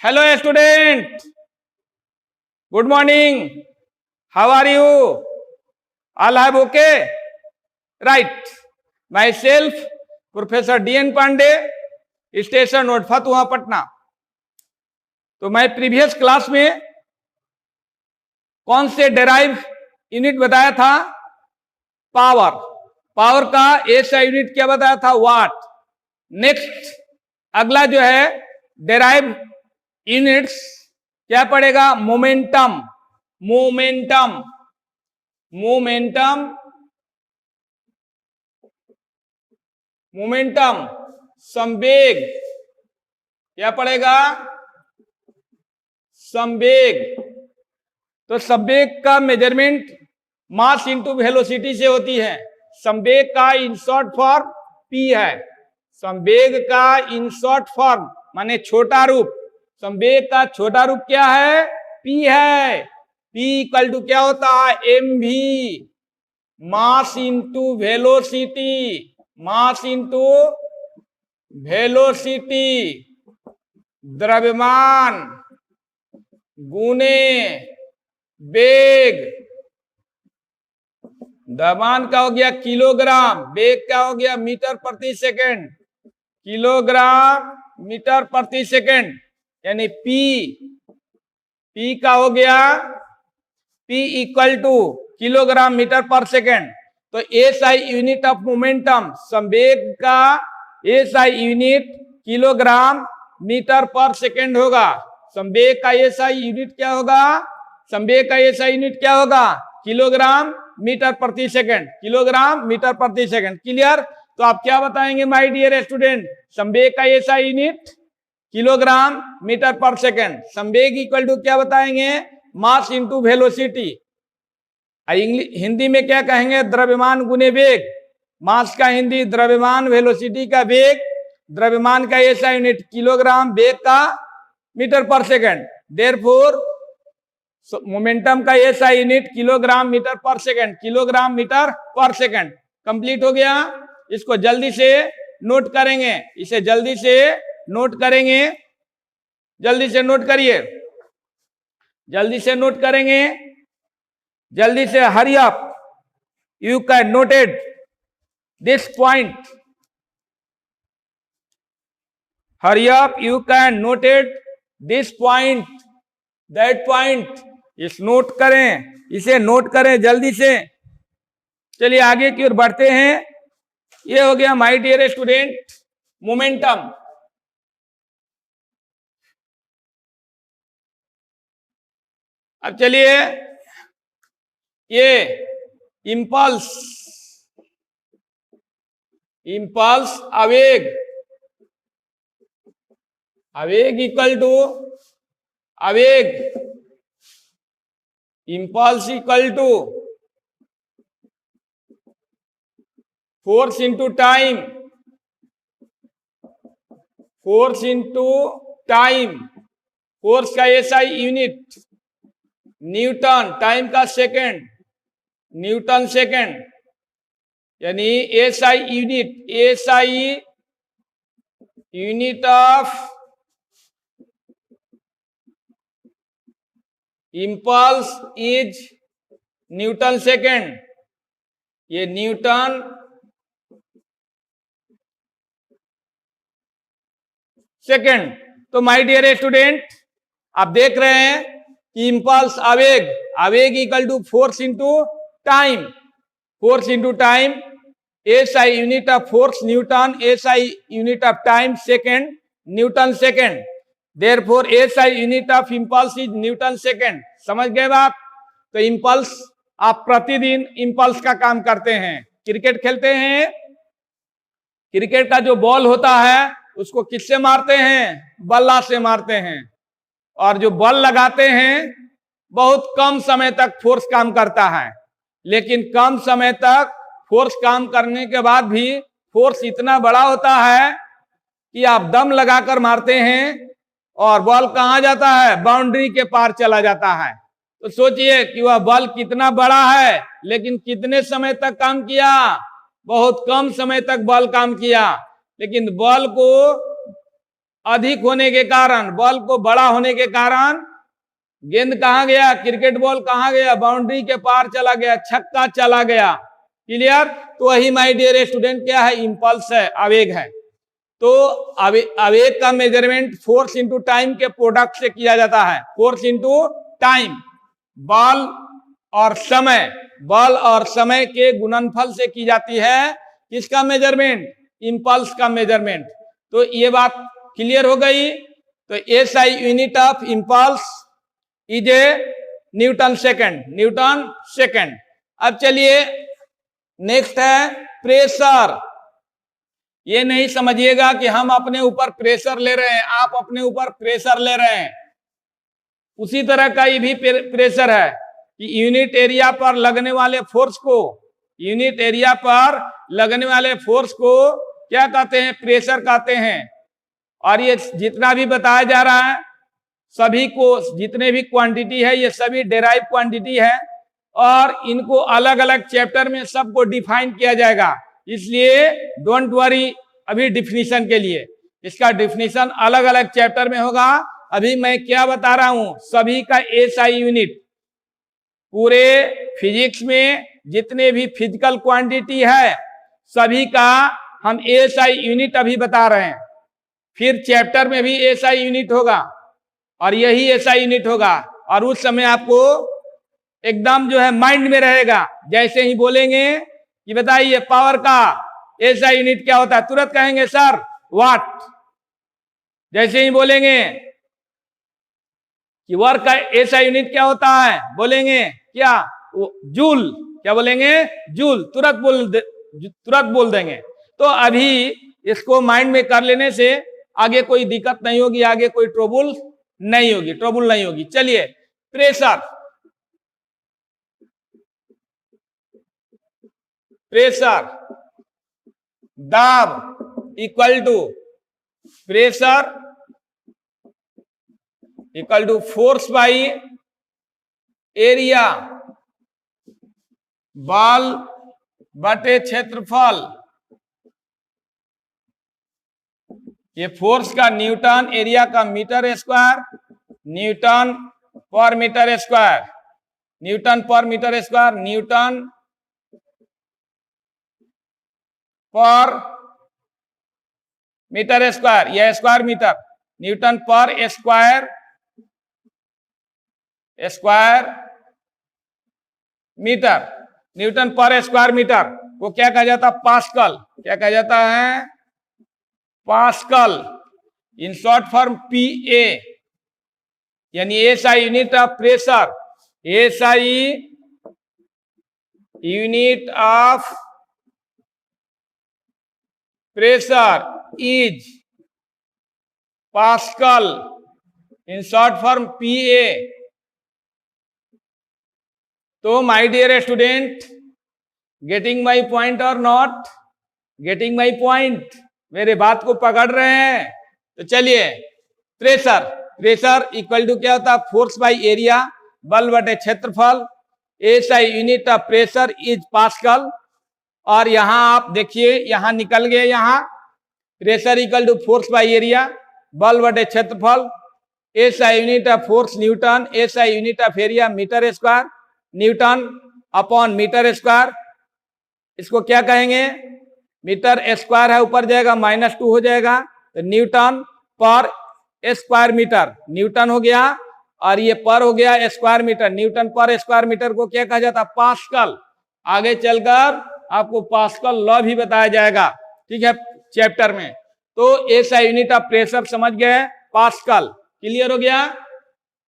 Hello student, good morning. How are you? All have okay? Right. Myself, Professor D.N. Pandey, station note Fatuha Patna. तो मैं previous class में कौन से derive unit बताया था? पावर। पावर का ऐसा यूनिट क्या बताया था? वाट। नेक्स्ट अगला जो है डेराइव यूनिट्स क्या पड़ेगा? मोमेंटम। मोमेंटम मोमेंटम मोमेंटम संवेग क्या पड़ेगा? संवेग। तो संवेग का मेजरमेंट मास इंटू वेलोसिटी से होती है। संवेग का इन शॉर्ट फॉर्म पी है। संवेग का इन शॉर्ट फॉर्म माने छोटा रूप, संवेग का छोटा रूप क्या है? पी है। पी इक्वल टू क्या होता है? M V, mass into velocity. Mass into velocity, द्रव्यमान गुने वेग। द्रव्यमान का हो गया किलोग्राम, वेग क्या हो गया? मीटर प्रति सेकंड। किलोग्राम मीटर प्रति सेकंड यानी पी का हो गया P equal to kilogram metre per second. तो एसआई यूनिट ऑफ मोमेंटम, संवेग का SI unit kilogram metre per second होगा। संवेग का एसआई यूनिट क्या होगा? संवेग का एसआई यूनिट क्या होगा? किलोग्राम मीटर प्रति सेकंड। किलोग्राम मीटर प्रति सेकंड। क्लियर? तो आप क्या बताएंगे माय डियर स्टूडेंट? संवेग का SI unit kilogram metre per second. संवेग इक्वल टू क्या बताएंगे? मास इंटू वेलोसिटी। हिंदी में क्या कहेंगे? द्रव्यमान गुने वेग। मास का हिंदी द्रव्यमान, वेलोसिटी का वेग। द्रव्यमान का ऐसा यूनिट किलोग्राम, वेग का metre per second. Therefore momentum का ऐसा unit kilogram metre per second. Kilogram metre per second. Complete हो गया। इसको जल्दी से नोट करेंगे, इसे जल्दी से नोट करेंगे। जल्दी से नोट करिए, जल्दी से नोट करेंगे, जल्दी से। Hurry up, you can noted this point. Hurry up, you can noted this point, that point. इस नोट करें, इसे नोट करें जल्दी से। चलिए आगे की ओर बढ़ते हैं। ये हो गया माय डियर स्टूडेंट मोमेंटम। अब चलिए ये इंपल्स, इंपल्स आवेग। आवेग इक्वल टू आवेग, impulse equal to force into time. Force into time. Force का एसआई यूनिट न्यूटन, टाइम का सेकंड, न्यूटन सेकंड। यानी SI unit, SI unit of impulse is newton second. ये न्यूटन सेकंड। तो my dear student आप देख रहे हैं कि इंपल्स आवेग, आवेग equal to force into time. Force into time, SI unit of force newton, SI unit of time second, newton second. Therefore SI unit of impulse is newton second. समझ गए बात? तो इंपल्स, आप प्रतिदिन इंपल्स का काम करते हैं। क्रिकेट खेलते हैं, क्रिकेट का जो बॉल होता है उसको किससे मारते हैं? बल्ला से मारते हैं। और जो बॉल लगाते हैं बहुत कम समय तक फोर्स काम करता है, लेकिन कम समय तक फोर्स काम करने के बाद भी फोर्स इतना बड़ा होता है कि आप दम लगाकर मारते हैं और बॉल कहां जाता है? बाउंड्री के पार चला जाता है। तो सोचिए कि वह बॉल कितना बड़ा है, लेकिन कितने समय तक काम किया? बहुत कम समय तक बॉल काम किया। लेकिन बॉल को अधिक होने के कारण, बॉल को बड़ा होने के कारण गेंद कहां गया, क्रिकेट बॉल कहां गया, बाउंड्री के पार चला गया, छक्का चला गया। क्लियर? तो वही माय डियर स्टूडेंट क्या है, इंपल्स है, आवेग है। तो आवेग का मेजरमेंट फोर्स इंटू टाइम के प्रोडक्ट से किया जाता है। फोर्स इंटू टाइम, बल और समय के गुणनफल से की जाती है किसका मेजरमेंट, इंपल्स का मेजरमेंट। तो ये बात क्लियर हो गई। तो SI unit of impulse is A Newton second. अब चलिए नेक्स्ट है प्रेशर। ये नहीं समझिएगा कि हम अपने ऊपर प्रेशर ले रहे हैं, आप अपने ऊपर प्रेशर ले रहे हैं। उसी तरह का ये भी प्रेशर है कि यूनिट एरिया पर लगने वाले फोर्स को क्या कहते हैं, प्रेशर कहते हैं। और ये जितना भी बताया जा रहा है, सभी को जितने भी क्वांटिटी है ये सभी डेराइव क्वांटिटी है, और इनको अलग अलग चैप्टर में सबको डिफाइन किया जाएगा। इसलिए डोंट वरी, अभी डिफिनीशन के लिए इसका डिफिनीशन अलग अलग चैप्टर में होगा। अभी मैं क्या बता रहा हूं, सभी का एसआई यूनिट, पूरे फिजिक्स में जितने भी फिजिकल क्वांटिटी है सभी का हम एसआई यूनिट अभी बता रहे हैं। फिर चैप्टर में भी एसआई यूनिट होगा और यही एसआई यूनिट होगा, और उस समय आपको एकदम जो है माइंड में रहेगा। जैसे ही बोलेंगे कि बताइए पावर का एसआई यूनिट क्या होता है, तुरंत कहेंगे सर वाट। जैसे ही बोलेंगे कि वर्क का एसआई यूनिट क्या होता है, बोलेंगे क्या, जूल। क्या बोलेंगे, जूल। तुरंत बोल देंगे। तो अभी इसको माइंड में कर लेने से आगे कोई दिक्कत नहीं होगी, आगे कोई ट्रबल नहीं होगी। चलिए प्रेशर दाब equal to force by area बल बटे क्षेत्रफल। ये फोर्स का न्यूटन, एरिया का metre square, newton per metre square, newton per metre square, यह square metre, newton per square metre, newton per square metre को क्या कहा जाता है, पास्कल। क्या कहा जाता है, pascal. In short form PA, यानी SI unit of pressure, SI unit of pressure is pascal, in short form PA. तो my dear student, getting my point or not getting my point, मेरे बात को पकड़ रहे हैं? तो चलिए, प्रेशर इक्वल टू क्या होता है, फोर्स बाय एरिया, बल बटे क्षेत्रफल। SI unit of pressure is pascal. और यहां आप देखिए, यहां निकल गए, यहां pressure equal to force by area, बल बटे क्षेत्रफल। SI unit of force newton, SI unit of area metre square, newton upon metre square. इसको क्या कहेंगे, मीटर स्क्वायर है, ऊपर जाएगा -2 हो जाएगा, तो Newton per square metre, Newton हो गया, और ये पर हो गया square metre. Newton per square metre को क्या कहा जाता है, पास्कल। आगे चलकर आपको पास्कल लॉ भी बताया जाएगा, ठीक है, चैप्टर में। तो एसआई यूनिट ऑफ प्रेशर समझ गए, पास्कल। क्लियर हो गया?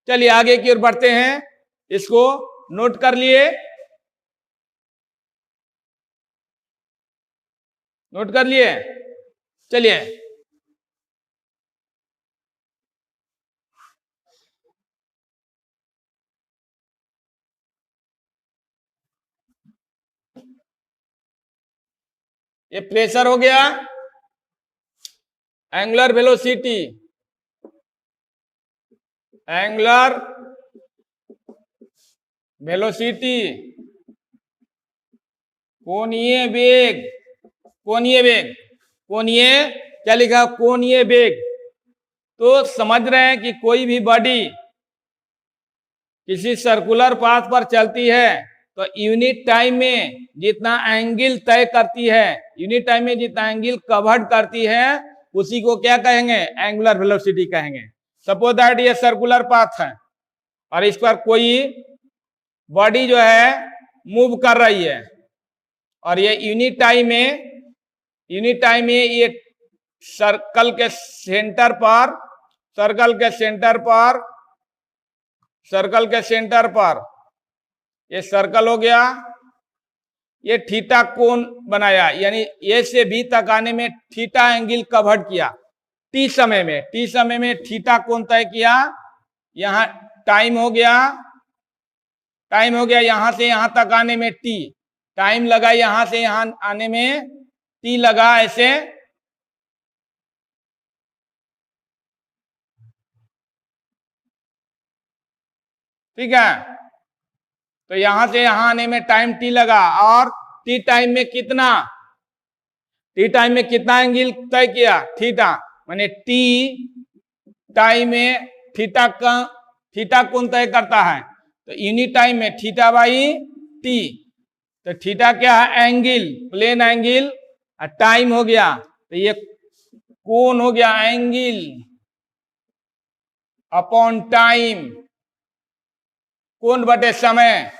चलिए आगे की ओर बढ़ते हैं, इसको नोट कर लिए, चलिए ये प्रेशर हो गया, एंगुलर वेलोसिटी, कोणीय वेग, क्या लिखा, कोणीय वेग। तो समझ रहे हैं कि कोई भी बॉडी किसी सर्कुलर पाथ पर चलती है तो यूनिट टाइम में जितना एंगल तय करती है, यूनिट टाइम में जितना एंगल कवर्ड करती है, उसी को क्या कहेंगे? एंगुलर वेलोसिटी कहेंगे। सपोज दैट ये सर्कुलर पाथ है और इस पर कोई बॉडी जो है मूव कर रही है और ये यूनिट टाइम में ये सर्कल के सेंटर पर ये सर्कल हो गया, ये थीटा कोण बनाया, यानी ए से बी तक आने में थीटा एंगल कवर्ड किया। टी समय में थीटा कोण तय किया। यहाँ टाइम हो गया, यहां से यहां तक आने में टी टाइम लगा, यहां से यहां आने में टी लगा, ऐसे ठीक है। तो यहां से यहां आने में टाइम टी लगा और टी टाइम में कितना एंगल तय किया? थीटा। माने टी टाइम में थीटा कोण तय करता है, तो यूनिट टाइम में थीटा बाई टी। तो थीटा क्या है? Angle, plane angle. टाइम हो गया तो ये कोण हो गया एंगल अपॉन टाइम, कोण बटे समय।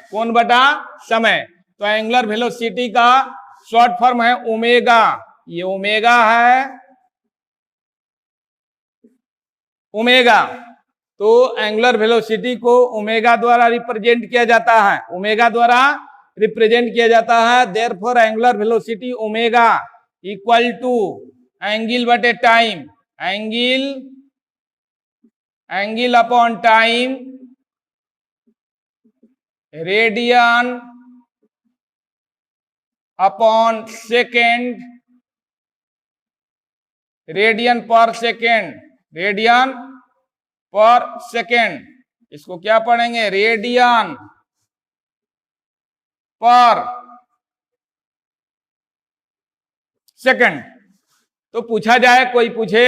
तो एंगुलर वेलोसिटी का शॉर्ट फॉर्म है ओमेगा। ये ओमेगा है, ओमेगा। तो एंगुलर वेलोसिटी को ओमेगा द्वारा रिप्रेजेंट किया जाता है, therefore angular velocity omega equal to angle बटे time, angle upon time, radian upon second, radian per second. इसको क्या पढ़ेंगे? Radian per second. तो पूछा जाए, कोई पूछे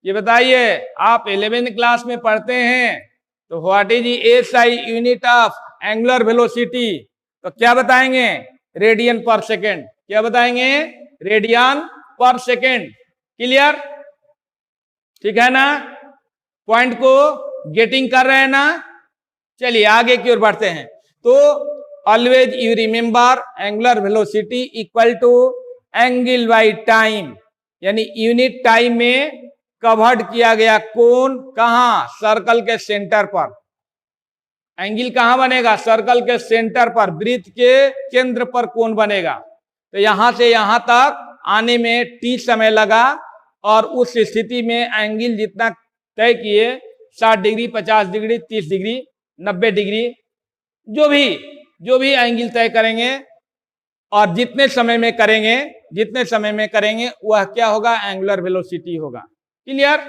ये बताइए आप 11th क्लास में पढ़ते हैं तो what is SI unit of angular velocity? तो क्या बताएंगे? Radian per second. क्या बताएंगे? Radian per second. क्लियर? ठीक है ना? पॉइंट को गेटिंग कर रहे हैं ना? चलिए आगे की ओर बढ़ते हैं। तो always you remember angular velocity equal to angle by time, यानी यूनिट टाइम में कवर्ड किया गया कोण कहां? सर्कल के सेंटर पर। एंगल कहां बनेगा? सर्कल के सेंटर पर, वृत्त के केंद्र पर कोण बनेगा। तो यहां से यहां तक आने में टी समय लगा और उस स्थिति में एंगल जितना तय किए 60 डिग्री, 50 डिग्री, 30 डिग्री, 90 डिग्री, जो भी एंगल तय करेंगे और जितने समय में करेंगे वह क्या होगा? एंगुलर वेलोसिटी होगा। क्लियर?